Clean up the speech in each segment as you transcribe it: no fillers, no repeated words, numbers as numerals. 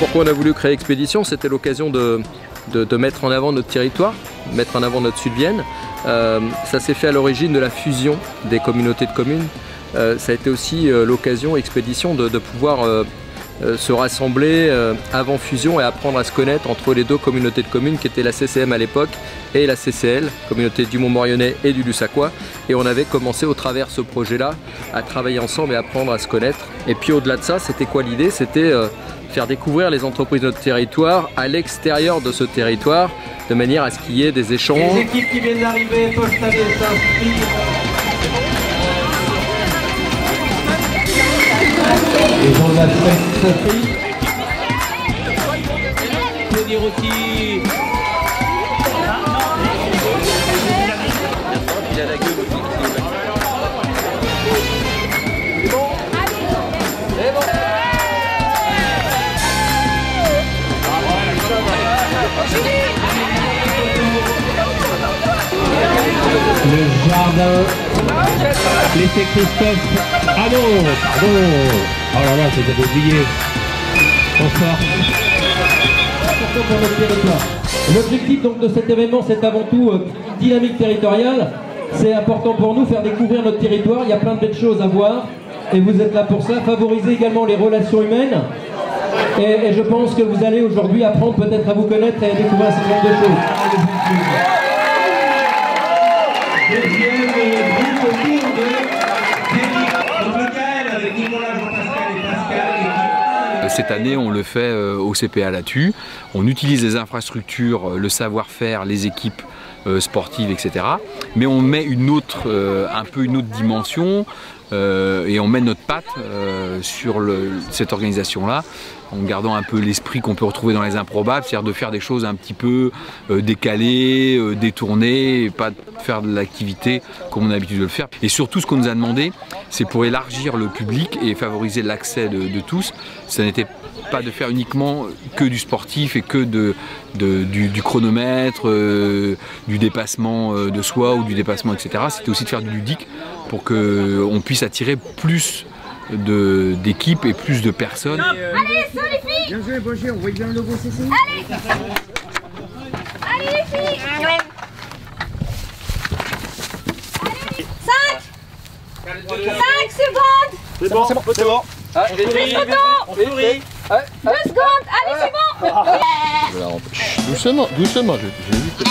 Pourquoi on a voulu créer Expédition? C'était l'occasion de mettre en avant notre territoire, mettre en avant notre Sud-Vienne. Ça s'est fait à l'origine de la fusion des communautés de communes. Ça a été aussi l'occasion, Expédition, de pouvoir se rassembler avant fusion et apprendre à se connaître entre les deux communautés de communes qui étaient la CCM à l'époque et la CCL, communauté du Mont-Maurionnais et du Lussacois. Et on avait commencé au travers de ce projet-là à travailler ensemble et apprendre à se connaître. Et puis au-delà de ça, c'était quoi l'idée? C'était faire découvrir les entreprises de notre territoire à l'extérieur de ce territoire, de manière à ce qu'il y ait des échanges. Les équipes qui viennent d'arriver peuvent s'inscrire. Et dans la Sophie. Claudia Rossi. Il a la gueule aussi. Le jardin. L'effet Christophe. Ah non, pardon. Oh là là, j'avais oublié. Bonsoir. Important pour notre territoire. L'objectif donc de cet événement, c'est avant tout dynamique territoriale. C'est important pour nous, faire découvrir notre territoire. Il y a plein de belles choses à voir. Et vous êtes là pour ça. Favoriser également les relations humaines. Et je pense que vous allez aujourd'hui apprendre peut-être à vous connaître et à découvrir un certain nombre de choses. Deuxième groupe autour de Michael avec Nicolas, Jean-Pascal et Pascal. Cette année, on le fait au CPA Latu. On utilise les infrastructures, le savoir-faire, les équipes sportives, etc. Mais on met un peu une autre dimension et on met notre patte sur cette organisation-là, en gardant un peu l'esprit qu'on peut retrouver dans les improbables, c'est-à-dire de faire des choses un petit peu décalées, détournées, et pas de faire de l'activité comme on a l'habitude de le faire. Et surtout, ce qu'on nous a demandé, c'est pour élargir le public et favoriser l'accès de tous. Ça n'était pas de faire uniquement que du sportif et que du chronomètre, du dépassement de soi ou du dépassement, etc. C'était aussi de faire du ludique pour qu'on puisse attirer plus d'équipes et plus de personnes. Allez, salut les filles! Bien joué, Boger, on voit bien le logo CC. Allez! Allez les filles! Allez! 5 secondes! C'est bon, c'est bon, c'est bon. 2 secondes! 2 secondes! Allez, c'est bon! Doucement, doucement, j'ai vu que...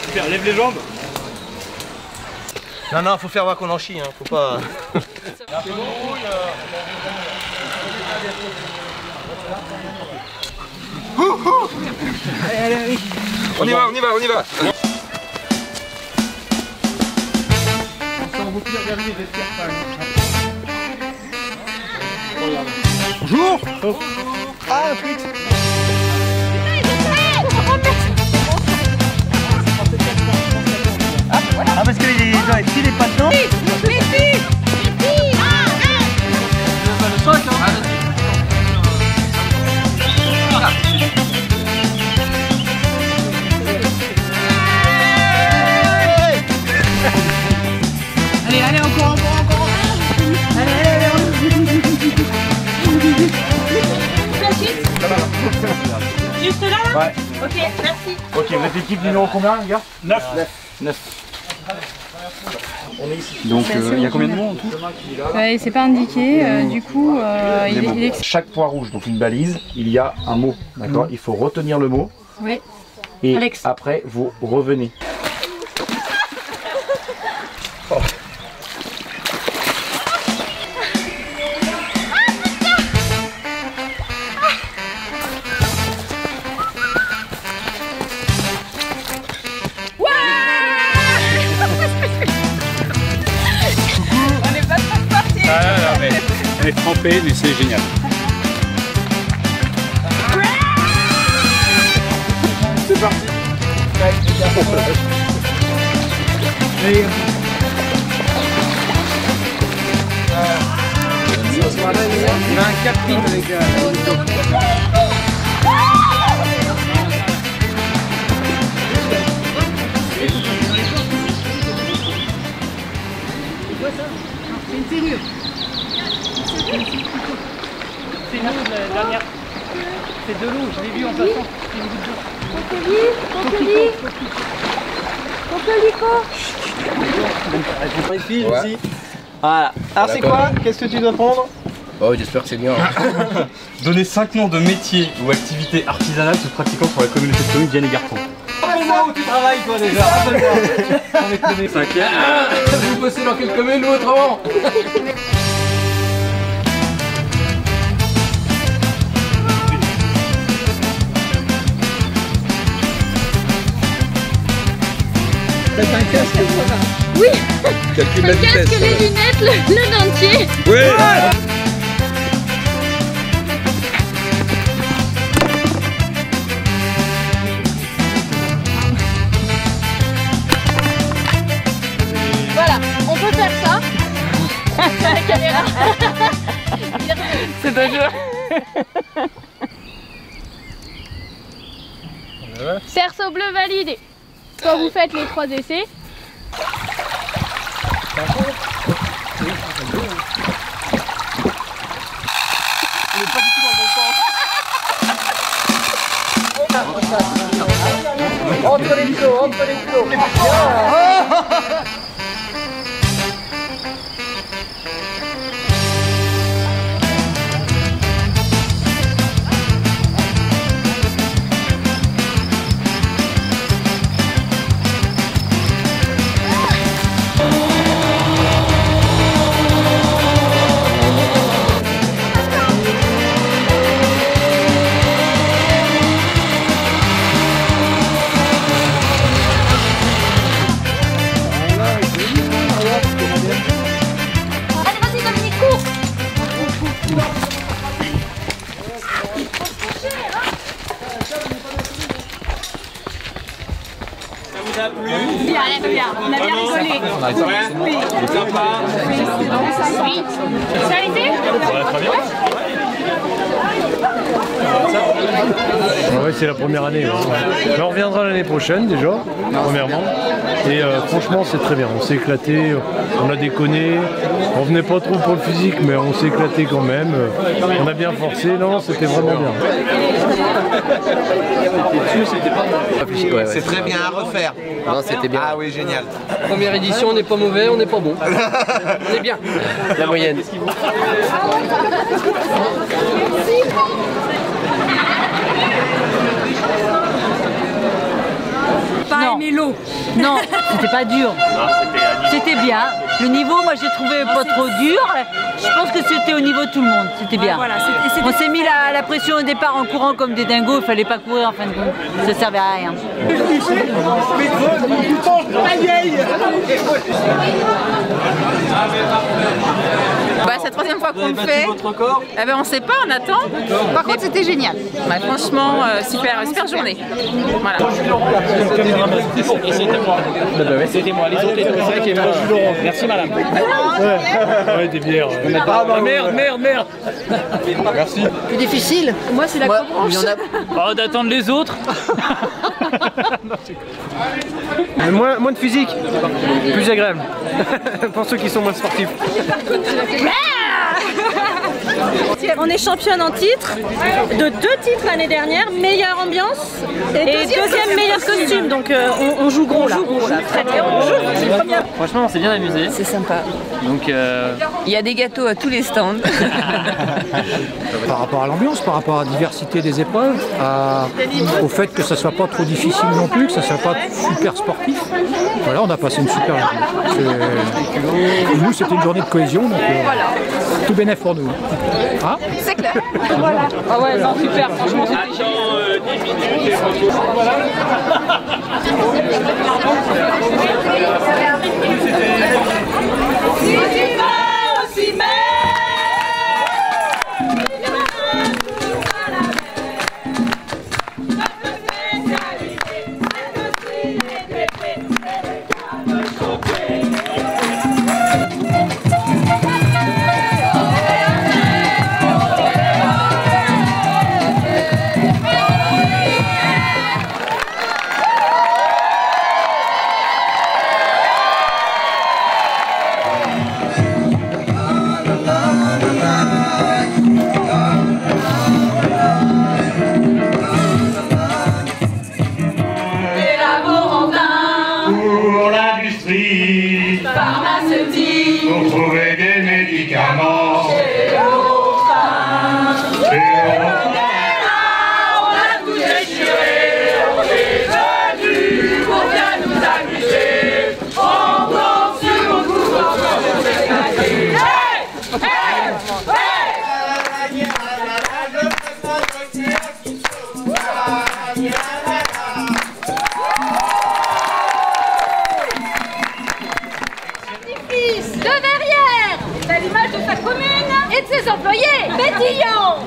Super, lève les jambes. Non, non, faut faire voir qu'on en chie, hein, faut pas... Allez, allez, allez. On y va, on y va, on y va. Bonjour. Ah, frites. Ah, parce que s'il est pas dedans... Allez, allez, encore. Allez. Juste là? Ouais. Ok, merci. Ok, vous êtes l'équipe numéro combien, les gars? 9. On est ici. Donc, il y a combien de mots en tout? C'est pas indiqué, du coup, il est... Chaque point rouge, donc une balise, il y a un mot, d'accord? Il faut retenir le mot. Oui. Et Alex. après, vous revenez. Oh. est trempé, mais c'est génial. C'est parti. Il a un 4 pins les gars. C'est une serrure. C'est une eau de la dernière. C'est de l'eau, je l'ai vu en passant. C'est une goutte d'eau. Coquelicot. Aussi. Voilà. Alors c'est quoi? Qu'est-ce que tu dois prendre? Oh, j'espère que c'est bien. Donnez 5 noms de métiers ou activités artisanales se pratiquant pour la communauté de communes Vienne et Garton. Rappelle-moi où tu travailles toi déjà. Rappelle-moi. Vous bossez dans quelle commune ou autrement? Oui. Calcule Le casque, les lunettes, le dentier. Oui. Voilà, on peut faire ça. C'est la caméra. C'est un jeu. Cerceau bleu validé. Quand vous faites les 3 essais. On est pas du tout dans le bon sens. Entre les flots, entre les flots. Bien, on a bien rigolé. Oui. Oui. Ça a été? Ouais, c'est la première année. Mais on reviendra l'année prochaine déjà, premièrement. Et franchement, c'est très bien. On s'est éclaté, on a déconné. On venait pas trop pour le physique, mais on s'est éclaté quand même. On a bien forcé. Non, c'était vraiment bien. C'est très bien à refaire. Non, c'était bien. Ah oui, génial. Première édition, on n'est pas mauvais, on n'est pas bon. On est bien. La moyenne. Pas aimé l'eau. Non, c'était pas dur. C'était bien. Le niveau, moi j'ai trouvé pas trop dur. Je pense que c'était au niveau de tout le monde. C'était bien. Voilà, on s'est mis la pression au départ en courant comme des dingos. Il fallait pas courir en fin de compte. Ça servait à rien. Bah, c'est la troisième fois qu'on le fait. Eh ben, on sait pas, on attend. Par contre, c'était génial. Bah, franchement, super journée. Voilà. C'était moi, les autres étaient c'est vrai qu'il y avait un jus Laurent. Merci madame. Ouais, des bières. Ah bah merde. Merci. C'est difficile. Moi, c'est la cobranche. Oh, d'attendre les autres. Moins de physique, plus agréable. Pour ceux qui sont moins sportifs. On est championne en titre, de 2 titres l'année dernière, meilleure ambiance et deuxième meilleur costume. Donc on joue gros là. Très bien. Franchement, on s'est bien amusé. C'est sympa. Donc il y a des gâteaux à tous les stands. Par rapport à l'ambiance, par rapport à la diversité des épreuves, au fait que ça soit pas trop difficile non plus, que ça soit pas super sportif. Voilà, on a passé une super journée. Nous, c'était une journée de cohésion, donc tout bénef pour nous. Hein, c'est clair. Voilà. Ah ouais, non, super. Franchement, c'était génial. pharmaceutique pour trouver des médicaments. Chez Eurofin. On a tout déchiré, on est venu pour bien nous amuser. On danse sur mon couvert, on s'est claqué. Hey! Hey! De Verrières, c'est l'image de sa commune et de ses employés. Pétillants,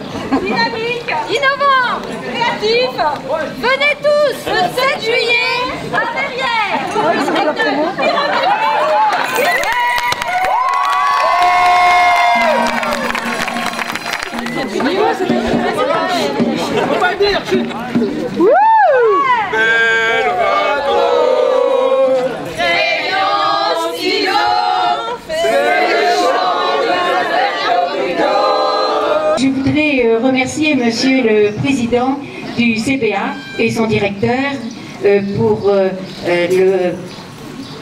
dynamiques, innovants, créatifs. Venez tous le 7 juillet à Verrières pour le spectacle Pyramide. On va dire. Je voudrais remercier Monsieur le Président du CPA et son directeur pour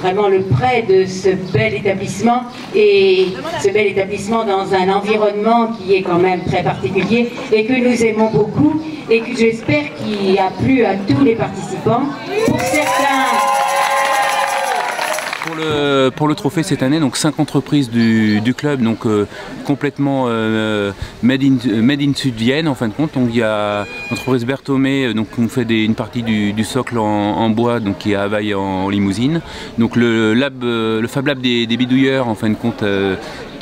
vraiment le prêt de ce bel établissement, et ce bel établissement dans un environnement qui est quand même très particulier et que nous aimons beaucoup et que j'espère qu'il a plu à tous les participants. Pour certains... Pour le trophée cette année, donc 5 entreprises du club, donc complètement made in Sud-Vienne en fin de compte. Donc il y a l'entreprise Berthomé, donc on fait une partie du socle en bois, donc qui est à Havaï en limousine. Donc le Fab Lab des bidouilleurs en fin de compte,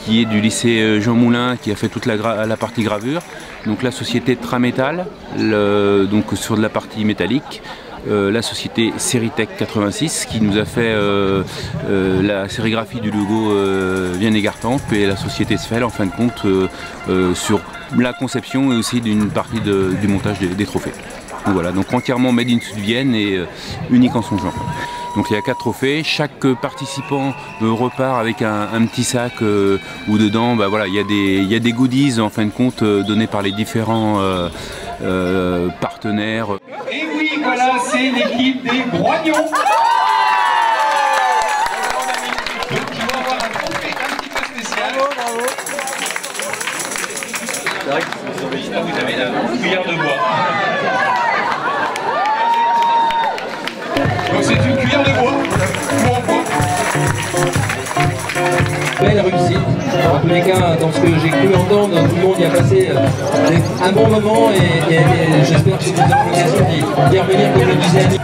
qui est du lycée Jean Moulin, qui a fait toute la partie gravure. Donc la société Tramétal, donc sur de la partie métallique. La société Séritech 86 qui nous a fait la sérigraphie du logo Vienne Gartempe, et la société Sfel en fin de compte sur la conception et aussi d'une partie du montage des trophées. Donc voilà, donc entièrement made in Sud-Vienne et unique en son genre. Donc il y a 4 trophées, chaque participant repart avec un petit sac où dedans voilà, il y a des goodies en fin de compte donnés par les différents partenaires. Et oui, voilà, c'est l'équipe des Groignons. Donc ils vont avoir un trophée un petit peu spécial. Bravo. C'est vrai que vous avez la cuillère de bois. Donc c'est une cuillère de bois. Belle réussite. En tous les cas, dans ce que j'ai cru entendre, tout le monde y a passé un bon moment, et j'espère que vous aurez l'occasion d'y revenir, comme le disait Annie.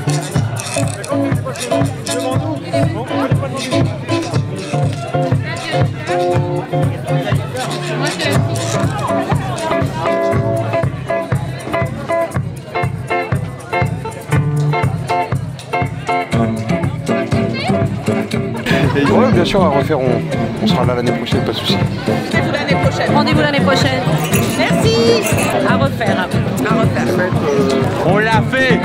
Ouais, bien sûr, à refaire, on sera là l'année prochaine, pas de soucis. Rendez-vous l'année prochaine. Rendez-vous l'année prochaine. Merci. À refaire. À refaire. On l'a fait.